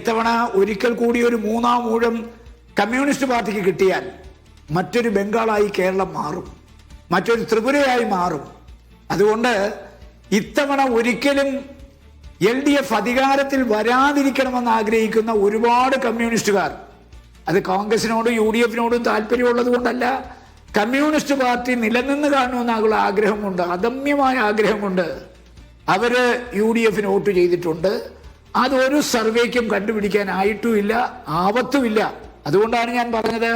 ഇത്തവണ ഒരിക്കൽ കൂടി ഒരു മൂന്നാം ഊഴം കമ്മ്യൂണിസ്റ്റ് പാർട്ടിക്ക് കിട്ടിയാൽ മറ്റൊരു ബംഗാളായി കേരളം മാറും, മറ്റൊരു ത്രിപുരയായി മാറും. അതുകൊണ്ട് ഇത്തവണ ഒരിക്കലും LDF അധികാരത്തിൽ വരാതിരിക്കണമെന്ന് ആഗ്രഹിക്കുന്ന ഒരുപാട് കമ്മ്യൂണിസ്റ്റുകാർ, അത് കോൺഗ്രസിനോടും UDFിനോടും താല്പര്യമുള്ളത് കൊണ്ടല്ല, കമ്മ്യൂണിസ്റ്റ് പാർട്ടി നിലനിന്ന് കാണുമെന്നുള്ള ആഗ്രഹമുണ്ട്, അദമ്യമായ ആഗ്രഹമുണ്ട്. അവര് UDFിന് വോട്ട് ചെയ്തിട്ടുണ്ട്. അതൊരു സർവേക്കും കണ്ടുപിടിക്കാനായിട്ടുമില്ല, ആവത്തുമില്ല. അതുകൊണ്ടാണ് ഞാൻ പറഞ്ഞത്,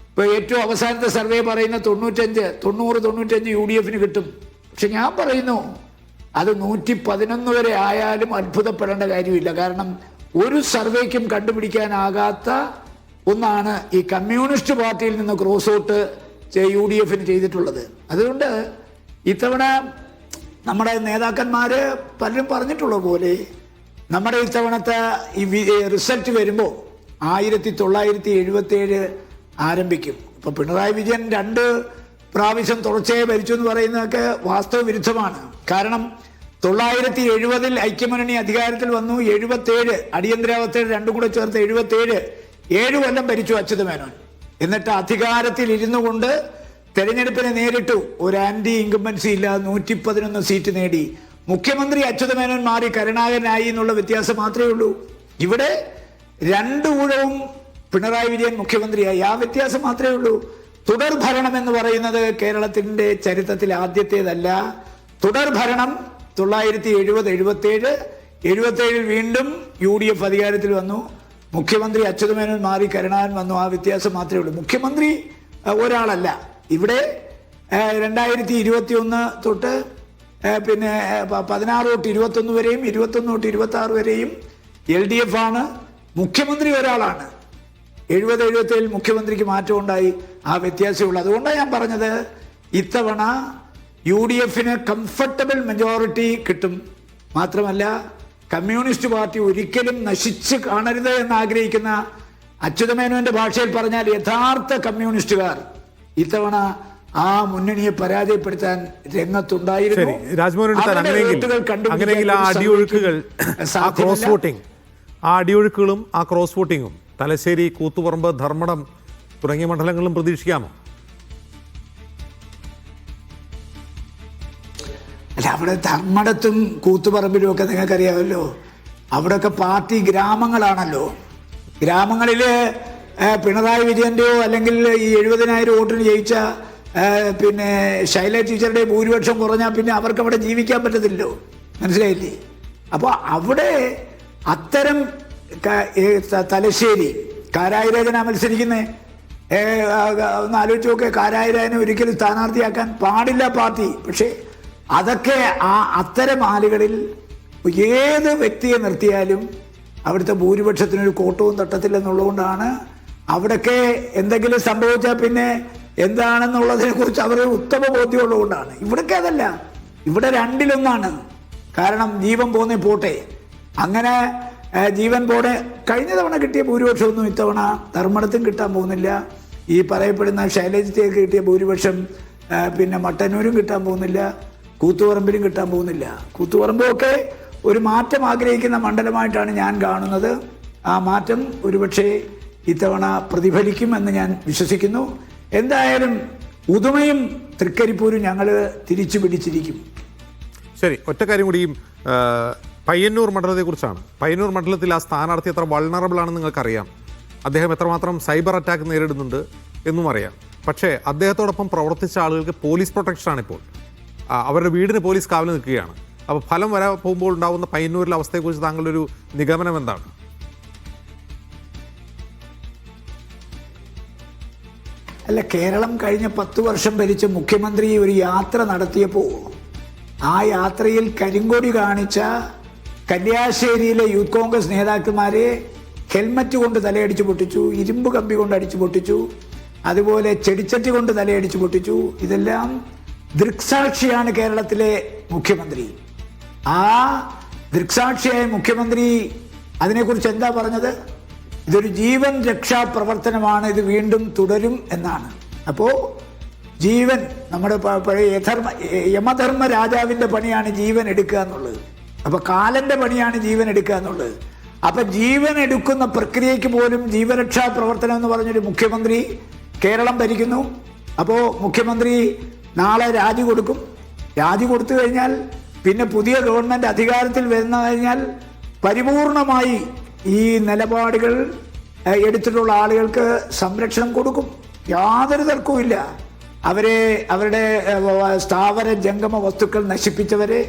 ഇപ്പോൾ ഏറ്റവും അവസാനത്തെ സർവേ പറയുന്ന 90-95 UDFിന് കിട്ടും. പക്ഷെ ഞാൻ പറയുന്നു അത് 111 വരെ ആയാലും അത്ഭുതപ്പെടേണ്ട കാര്യമില്ല. കാരണം ഒരു സർവേക്കും കണ്ടുപിടിക്കാനാകാത്ത ഒന്നാണ് ഈ കമ്മ്യൂണിസ്റ്റ് പാർട്ടിയിൽ നിന്ന് ക്രോസ് ഔട്ട് UDFിന് ചെയ്തിട്ടുള്ളത്. അതുകൊണ്ട് ഇത്തവണ നമ്മുടെ നേതാക്കന്മാര് പലരും പറഞ്ഞിട്ടുള്ള പോലെ നമ്മുടെ ഇത്തവണത്തെ ഈ റിസൾട്ട് വരുമ്പോൾ 1977 ആരംഭിക്കും. ഇപ്പൊ പിണറായി വിജയൻ 2 പ്രാവശ്യം തുടർച്ചയായി ഭരിച്ചു എന്ന് പറയുന്നതൊക്കെ വാസ്തവ വിരുദ്ധമാണ്. കാരണം 970 ഐക്യമുന്നണി അധികാരത്തിൽ വന്നു, 77 അടിയന്തരാവസ്ഥയിൽ 2 കൂടെ ചേർത്ത് 7 കൊല്ലം ഭരിച്ചു അച്യുതമേനോൻ. എന്നിട്ട് അധികാരത്തിൽ ഇരുന്നു കൊണ്ട് തെരഞ്ഞെടുപ്പിനെ നേരിട്ടു, ഒരു ആന്റി ഇൻകംബൻസി ഇല്ല, 111 സീറ്റ് നേടി. മുഖ്യമന്ത്രി അച്യുതമേനോൻ മാറി കരുണാകരനായി എന്നുള്ള വ്യത്യാസം മാത്രമേ ഉള്ളൂ. ഇവിടെ 2 ഊഴവും പിണറായി വിജയൻ മുഖ്യമന്ത്രിയായി, ആ വ്യത്യാസം മാത്രമേ ഉള്ളൂ. തുടർ ഭരണം എന്ന് പറയുന്നത് കേരളത്തിന്റെ ചരിത്രത്തിൽ ആദ്യത്തേതല്ല. തുടർ ഭരണം 970-77 വീണ്ടും UDF അധികാരത്തിൽ വന്നു, മുഖ്യമന്ത്രി അച്യുതമേനോൻ മാറി കരുണാകരൻ വന്നു, ആ വ്യത്യാസം മാത്രമേ ഉള്ളൂ. മുഖ്യമന്ത്രി ഒരാളല്ല. ഇവിടെ 2021 തൊട്ട് പിന്നെ 16 തൊട്ട് 21 വരെയും 21 തൊട്ട് 26 വരെയും LDF ആണ്. മുഖ്യമന്ത്രി ഒരാളാണ്. 70-77 മുഖ്യമന്ത്രിക്ക് മാറ്റം ഉണ്ടായി, ആ വ്യത്യാസമുള്ളൂ. അതുകൊണ്ടാണ് ഞാൻ പറഞ്ഞത് ഇത്തവണ UDFിന് കംഫർട്ടബിൾ മെജോറിറ്റി കിട്ടും. മാത്രമല്ല കമ്മ്യൂണിസ്റ്റ് പാർട്ടി ഒരിക്കലും നശിച്ച് കാണരുത് എന്ന് ആഗ്രഹിക്കുന്ന, അച്യുതമേനോന്റെ ഭാഷയിൽ പറഞ്ഞാൽ യഥാർത്ഥ കമ്മ്യൂണിസ്റ്റുകാർ ഇത്തവണ ആ മുന്നണിയെ പരാജയപ്പെടുത്താൻ രംഗത്തുണ്ടായിരുന്നു. ആ അടിയൊഴുക്കുകളും ആ ക്രോസ് വോട്ടിങ്ങും തലശ്ശേരി, കൂത്തുപറമ്പ്, ധർമ്മടം തുടങ്ങിയ മണ്ഡലങ്ങളിലും പ്രതീക്ഷിക്കാമോ? അല്ല, അവിടെ ധർമ്മടത്തും കൂത്തുപറമ്പിലും ഒക്കെ നിങ്ങൾക്കറിയാമല്ലോ, അവിടെയൊക്കെ പാർട്ടി ഗ്രാമങ്ങളാണല്ലോ. ഗ്രാമങ്ങളില് പിണറായി വിജയന്റെയോ അല്ലെങ്കിൽ ഈ 70,000 വോട്ടിന് ജയിച്ച പിന്നെ ശൈല ടീച്ചറുടെ ഭൂരിപക്ഷം കുറഞ്ഞാൽ പിന്നെ അവർക്ക് അവിടെ ജീവിക്കാൻ പറ്റത്തില്ലല്ലോ. മനസ്സിലായില്ലേ? അപ്പോൾ അവിടെ അത്തരം തലശ്ശേരി കാരായിരേജന മത്സരിക്കുന്നേ, ഒന്ന് ആലോചിച്ച് നോക്കെ, കാരായിരേജനെ ഒരിക്കലും സ്ഥാനാർത്ഥിയാക്കാൻ പാടില്ല പാർട്ടി. പക്ഷേ അതൊക്കെ അത്തരം ആളുകളിൽ ഏത് വ്യക്തിയെ നിർത്തിയാലും അവിടുത്തെ ഭൂരിപക്ഷത്തിനൊരു കോട്ടവും തട്ടത്തില്ലെന്നുള്ളതുകൊണ്ടാണ് അവിടെയൊക്കെ എന്തെങ്കിലും സംഭവിച്ചാൽ പിന്നെ എന്താണെന്നുള്ളതിനെ കുറിച്ച് അവരുടെ ഉത്തമ ബോധ്യമുള്ളതുകൊണ്ടാണ്. ഇവിടൊക്കെ അതല്ല, ഇവിടെ 2-1. കാരണം ജീവൻ പോന്നേ പോട്ടെ, അങ്ങനെ ജീവൻ പോടെ കഴിഞ്ഞ തവണ കിട്ടിയ ഭൂരിപക്ഷമൊന്നും ഇത്തവണ ധർമ്മടത്തും കിട്ടാൻ പോകുന്നില്ല. ഈ പറയപ്പെടുന്ന ശൈലജത്തേക്ക് കിട്ടിയ ഭൂരിപക്ഷം പിന്നെ മട്ടന്നൂരും കിട്ടാൻ പോകുന്നില്ല, കൂത്തുപറമ്പിലും കിട്ടാൻ പോകുന്നില്ല. കൂത്തുപറമ്പൊക്കെ ഒരു മാറ്റം ആഗ്രഹിക്കുന്ന മണ്ഡലമായിട്ടാണ് ഞാൻ കാണുന്നത്. ആ മാറ്റം ഒരുപക്ഷെ ഇത്തവണ പ്രതിഫലിക്കുമെന്ന് ഞാൻ വിശ്വസിക്കുന്നു. എന്തായാലും ഉദുമയും തൃക്കരിപ്പൂരും ഞങ്ങൾ തിരിച്ചു പിടിച്ചിരിക്കും. ശരി, ഒറ്റ കാര്യം കൂടിയും പയ്യന്നൂർ മണ്ഡലത്തെക്കുറിച്ചാണ്. പയ്യന്നൂർ മണ്ഡലത്തിൽ ആ സ്ഥാനാർത്ഥി എത്ര വൾണറബിൾ ആണെന്ന് നിങ്ങൾക്കറിയാം. അദ്ദേഹം എത്രമാത്രം സൈബർ അറ്റാക്ക് നേരിടുന്നുണ്ട് എന്നും അറിയാം. പക്ഷേ അദ്ദേഹത്തോടൊപ്പം പ്രവർത്തിച്ച ആളുകൾക്ക് പോലീസ് പ്രൊട്ടക്ഷനാണ് ഇപ്പോൾ. അവരുടെ വീടിന് പോലീസ് കാവൽ നിൽക്കുകയാണ്. അപ്പോൾ ഫലം വരാൻ പോകുമ്പോൾ ഉണ്ടാകുന്ന പയ്യന്നൂരിലെ അവസ്ഥയെക്കുറിച്ച് താങ്കളുടെ ഒരു നിഗമനം എന്താണ്? അല്ല, കേരളം കഴിഞ്ഞ 10 വർഷം ഭരിച്ച മുഖ്യമന്ത്രി ഒരു യാത്ര നടത്തിയപ്പോൾ ആ യാത്രയിൽ കരിങ്കൊടി കാണിച്ച കല്യാശ്ശേരിയിലെ യൂത്ത് കോൺഗ്രസ് നേതാക്കന്മാരെ ഹെൽമറ്റ് കൊണ്ട് തലയടിച്ചു പൊട്ടിച്ചു, ഇരുമ്പ് കമ്പി കൊണ്ട് അടിച്ചു പൊട്ടിച്ചു, അതുപോലെ ചെടിച്ചട്ടി കൊണ്ട് തലയടിച്ചു പൊട്ടിച്ചു. ഇതെല്ലാം ദൃക്സാക്ഷിയാണ് കേരളത്തിലെ മുഖ്യമന്ത്രി. ആ ദൃക്സാക്ഷിയായ മുഖ്യമന്ത്രി അതിനെക്കുറിച്ച് എന്താ പറഞ്ഞത്? ഇതൊരു ജീവൻ രക്ഷാ പ്രവർത്തനമാണ്, ഇത് വീണ്ടും തുടരും എന്നാണ്. അപ്പോൾ ജീവൻ, നമ്മുടെ പഴയ യമധർമ്മ രാജാവിൻ്റെ പണിയാണ് ജീവൻ എടുക്കുക എന്നുള്ളത്. അപ്പോൾ കാലൻ്റെ പണിയാണ് ജീവൻ എടുക്കുക എന്നുള്ളത്. അപ്പൊ ജീവൻ എടുക്കുന്ന പ്രക്രിയയ്ക്ക് പോലും ജീവരക്ഷാ പ്രവർത്തനം എന്ന് പറഞ്ഞൊരു മുഖ്യമന്ത്രി കേരളം ഭരിക്കുന്നു. അപ്പോൾ മുഖ്യമന്ത്രി നാളെ രാജി കൊടുക്കും. രാജി കൊടുത്തു കഴിഞ്ഞാൽ പിന്നെ പുതിയ ഗവൺമെന്റ് അധികാരത്തിൽ വരുന്ന കഴിഞ്ഞാൽ പരിപൂർണമായി ഈ നിലപാടുകൾ എടുത്തിട്ടുള്ള ആളുകൾക്ക് സംരക്ഷണം കൊടുക്കും. യാതൊരു തർക്കവുമില്ല. അവരുടെ സ്ഥാവര ജംഗമ വസ്തുക്കൾ നശിപ്പിച്ചവരെ,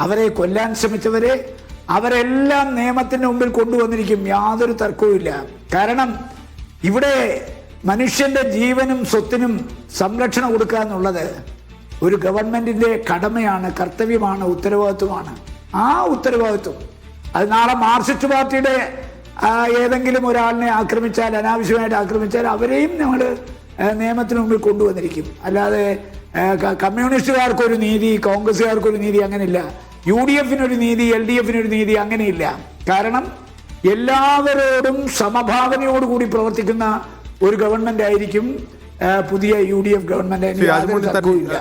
അവരെ കൊല്ലാൻ ശ്രമിച്ചവരെ, അവരെല്ലാം നിയമത്തിന് മുമ്പിൽ കൊണ്ടുവന്നിരിക്കും. യാതൊരു തർക്കവുമില്ല. കാരണം ഇവിടെ മനുഷ്യന്റെ ജീവനും സ്വത്തിനും സംരക്ഷണം കൊടുക്കുക എന്നുള്ളത് ഒരു ഗവൺമെന്റിന്റെ കടമയാണ്, കർത്തവ്യമാണ്, ഉത്തരവാദിത്വമാണ്. ആ ഉത്തരവാദിത്വം അത് നാളെ മാർക്സിസ്റ്റ് പാർട്ടിയുടെ ഏതെങ്കിലും ഒരാളിനെ ആക്രമിച്ചാൽ, അനാവശ്യമായിട്ട് ആക്രമിച്ചാൽ അവരെയും നമ്മൾ നിയമത്തിന് മുമ്പിൽ കൊണ്ടുവന്നിരിക്കും. അല്ലാതെ കമ്മ്യൂണിസ്റ്റുകാർക്കൊരു നീതി, കോൺഗ്രസ്സുകാർക്കൊരു നീതി അങ്ങനെയില്ല. UDFനൊരു നീതി, LDFനൊരു നീതി അങ്ങനെയില്ല. കാരണം എല്ലാവരോടും സമഭാവനയോടുകൂടി പ്രവർത്തിക്കുന്ന ഒരു ഗവൺമെന്റ് ആയിരിക്കും പുതിയ UDF ഗവൺമെന്റ്. യാതൊരു തർക്കവുമില്ല.